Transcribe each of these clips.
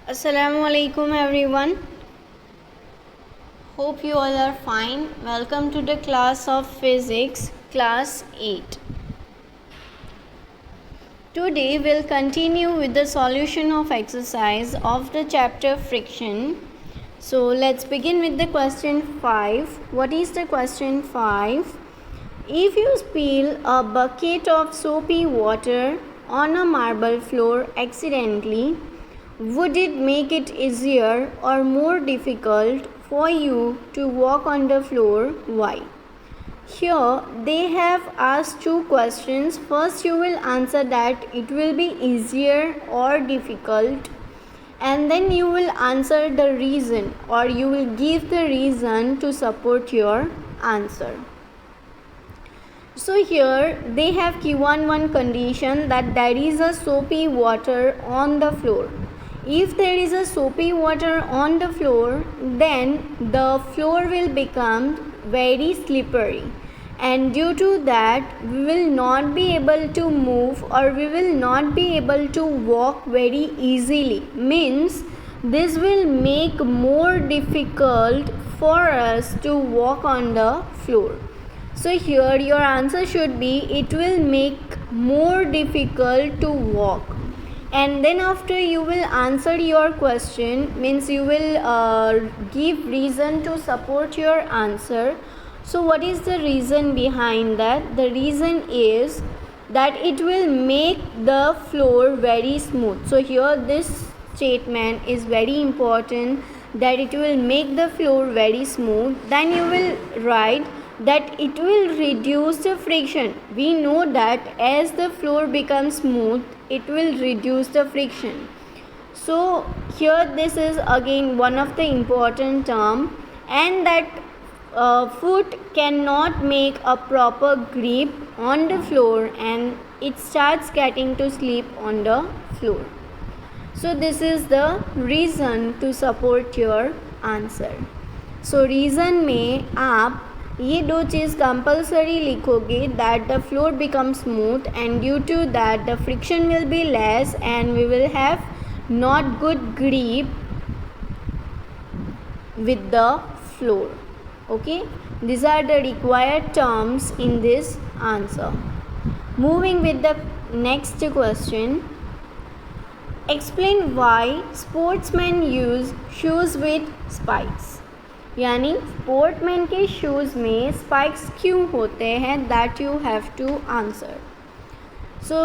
Assalamu alaikum everyone. Hope you all are fine. Welcome to the class of physics, class 8. Today we'll continue with the solution of exercise of the chapter friction. So let's begin with the question 5. What is the question 5? If you spill a bucket of soapy water on a marble floor accidentally, would it make it easier or more difficult for you to walk on the floor? Why? Here they have asked two questions. First you will answer that it will be easier or difficult, and then you will answer the reason, or you will give the reason to support your answer. So here they have given one condition, that there is a soapy water on the floor. If there is a soapy water on the floor, then the floor will become very slippery, and due to that we will not be able to move, or we will not be able to walk very easily. Means this will make more difficult for us to walk on the floor. So here your answer should be, it will make more difficult to walk. And then after you will answer your question, means you will give reason to support your answer. So what is the reason behind that? The reason is that it will make the floor very smooth. So here this statement is very important, that it will make the floor very smooth. Then you will write that it will reduce the friction. We know that as the floor becomes smooth, it will reduce the friction. So here this is again one of the important term, and that foot cannot make a proper grip on the floor and it starts getting to slip on the floor. So this is the reason to support your answer. So reason में आप ये दो चीज़ compulsory लिखोगे, that the floor become smooth and due to that the friction will be less and we will have not good grip with the floor. Okay, these are the required terms in this answer. Moving with the next question, explain why sportsmen use shoes with spikes. यानी sportsman के shoes में spikes क्यों होते हैं, that you have to answer. So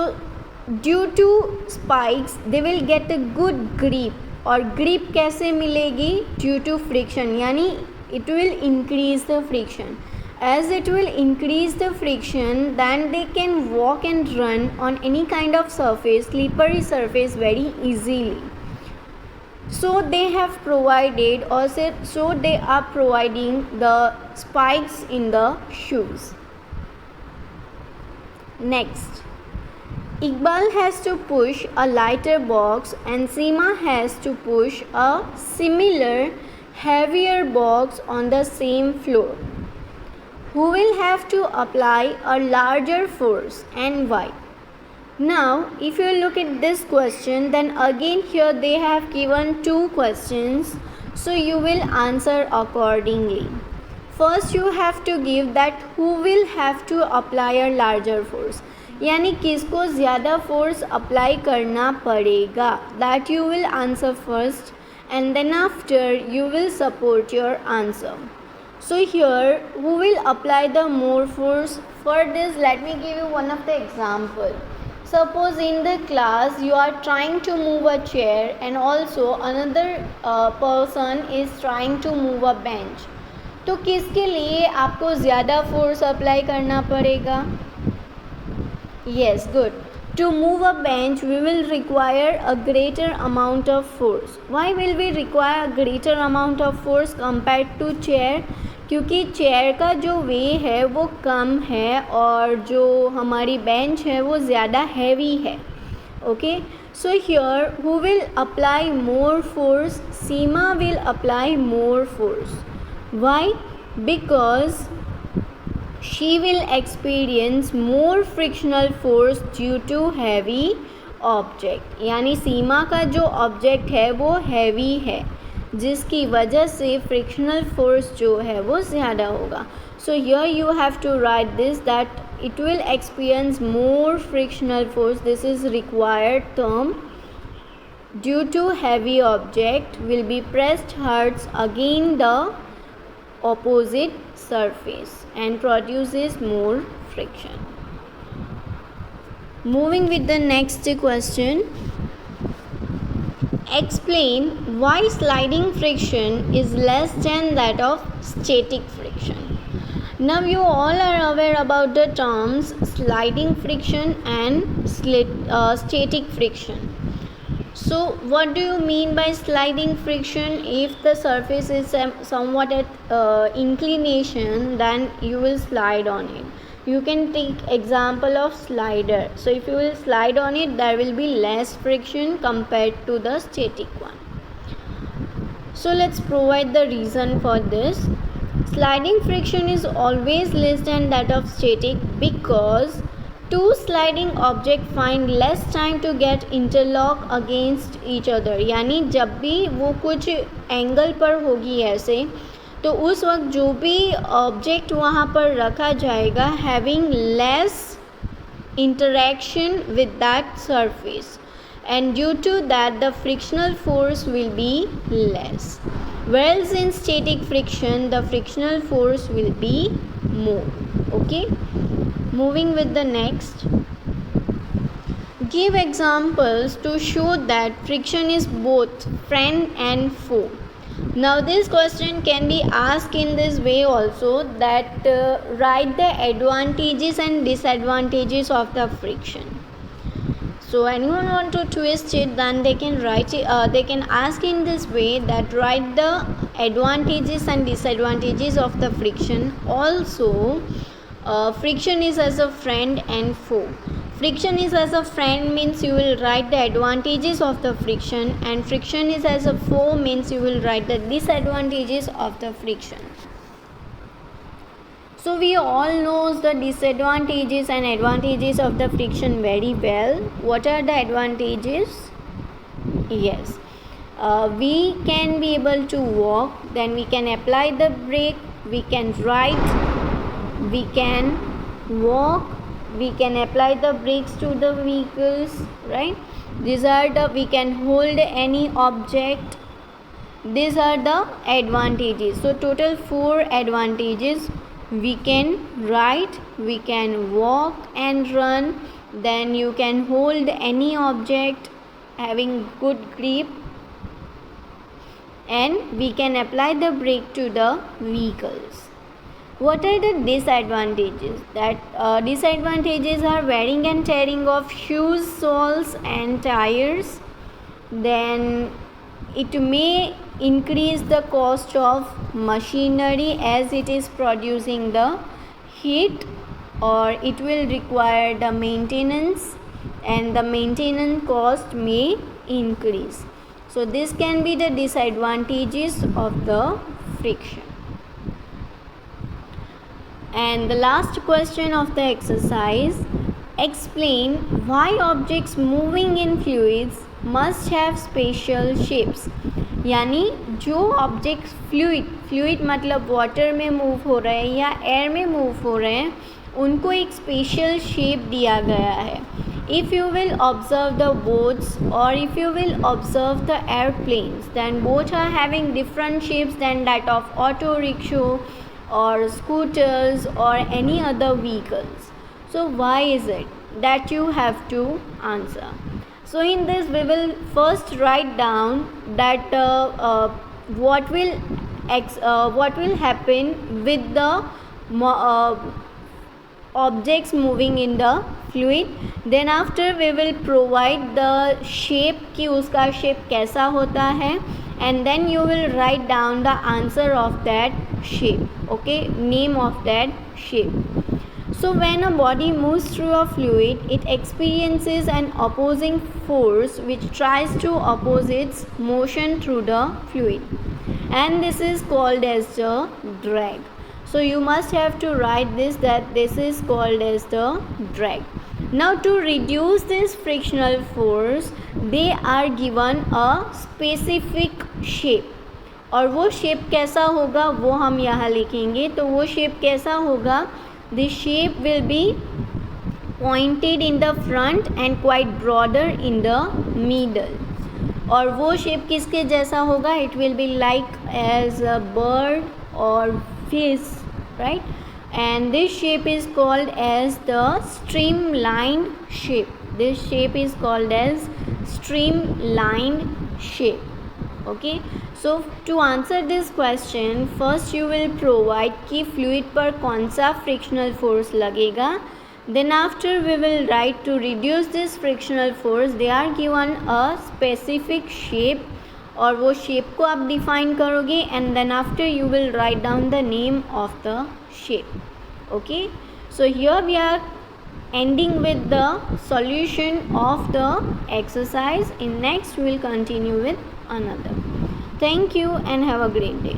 due to spikes they will get a good grip, और grip कैसे मिलेगी? Due to friction, यानी it will increase the friction. As it will increase the friction, then they can walk and run on any kind of surface, slippery surface very easily. So they have provided, or so they are providing the spikes in the shoes. Next, Iqbal has to push a lighter box and Seema has to push a similar heavier box on the same floor. Who will have to apply a larger force and why? Now if you look at this question, then again here they have given two questions, so you will answer accordingly. First you have to give that who will have to apply a larger force, यानी किसको ज़्यादा force apply करना पड़ेगा, that you will answer first and then after you will support your answer. So here who will apply the more force? For this let me give you one of the example. Suppose in the class you are trying to move a chair and also another person is trying to move a bench. तो किसके लिए आपको ज़्यादा force apply करना पड़ेगा? Yes, good. To move a bench we will require a greater amount of force. Why will we require a greater amount of force compared to chair? क्योंकि chair का जो वे है वो कम है और जो हमारी बेंच है वो ज़्यादा हैवी है. Okay, so here who will apply more force? Seema will apply more force. Why? Because she will experience more frictional force due to heavy object, यानी सीमा का जो ऑब्जेक्ट है वो हैवी है, जिसकी वजह से फ्रिक्शनल फोर्स जो है वो ज़्यादा होगा. So here you have to write this that it will experience more frictional force. This is required term. Due to heavy object will be pressed hard against the opposite surface and produces more friction. Moving with the next question. Explain why sliding friction is less than that of static friction. Now you all are aware about the terms sliding friction and static friction. So what do you mean by sliding friction? If the surface is somewhat at inclination, then you will slide on it. You can take example of slider. So if you will slide on it, there will be less friction compared to the static one. So let's provide the reason for this. Sliding friction is always less than that of static because two sliding objects find less time to get interlock against each other. यानी जब भी वो कुछ angle पर होगी ऐसे, तो उस वक्त जो भी ऑब्जेक्ट वहाँ पर रखा जाएगा having less interaction with that surface, and due to that the frictional force will be less, whereas in static friction the frictional force will be more. Okay, moving with the next. Give examples to show that friction is both friend and foe. Now this question can be asked in this way also, that write the advantages and disadvantages of the friction. So anyone want to twist it, then they can write it, they can ask in this way, that write the advantages and disadvantages of the friction. Also friction is as a friend and foe. Friction is as a friend means you will write the advantages of the friction, and friction is as a foe means you will write the disadvantages of the friction. So we all knows the disadvantages and advantages of the friction very well. What are the advantages? Yes, we can be able to walk, then we can apply the brake, we can ride, we can walk, we can apply the brakes to the vehicles, right? These are the, we can hold any object. These are the advantages. So total 4 advantages. We can ride, we can walk and run, then you can hold any object having good grip, and we can apply the brake to the vehicles. What are the disadvantages? That disadvantages are wearing and tearing of shoes, soles and tires. Then it may increase the cost of machinery as it is producing the heat, or it will require the maintenance, and the maintenance cost may increase. So this can be the disadvantages of the friction. And the last question of the exercise, explain why objects moving in fluids must have special shapes. यानी जो object fluid मतलब water में move हो रहे हैं या air में move हो रहे हैं, उनको एक स्पेशल शेप दिया गया है. If you will observe the boats, or if you will observe the airplanes, then boats are having different shapes than that of auto rickshaw or scooters or any other vehicles. So why is it? That you have to answer. So in this we will first write down that what will happen with the objects moving in the fluid. Then after we will provide the shape कि उसका shape कैसा होता है, and then you will write down the answer of that shape. Okay, name of that shape. So when a body moves through a fluid, it experiences an opposing force which tries to oppose its motion through the fluid, and this is called as the drag. So you must have to write this, that this is called as the drag. Now to reduce this frictional force, they are given a specific shape. और वो shape कैसा होगा वो हम यहाँ लिखेंगे. तो वो शेप कैसा होगा? The shape will be pointed in the front and quite broader in the middle. और वो शेप किसके जैसा होगा? It will be like as a bird or fish, right? And this shape is called as the streamlined shape. This shape is called as streamlined shape. Okay, so to answer this question, first you will provide कि fluid पर कौन सा frictional force लगेगा. Then after we will write to reduce this frictional force, they are given a specific shape और वो shape को आप define करोगे and then after you will write down the name of the shape. Okay, so here we are ending with the solution of the exercise. In next we will continue with another. Thank you and have a great day.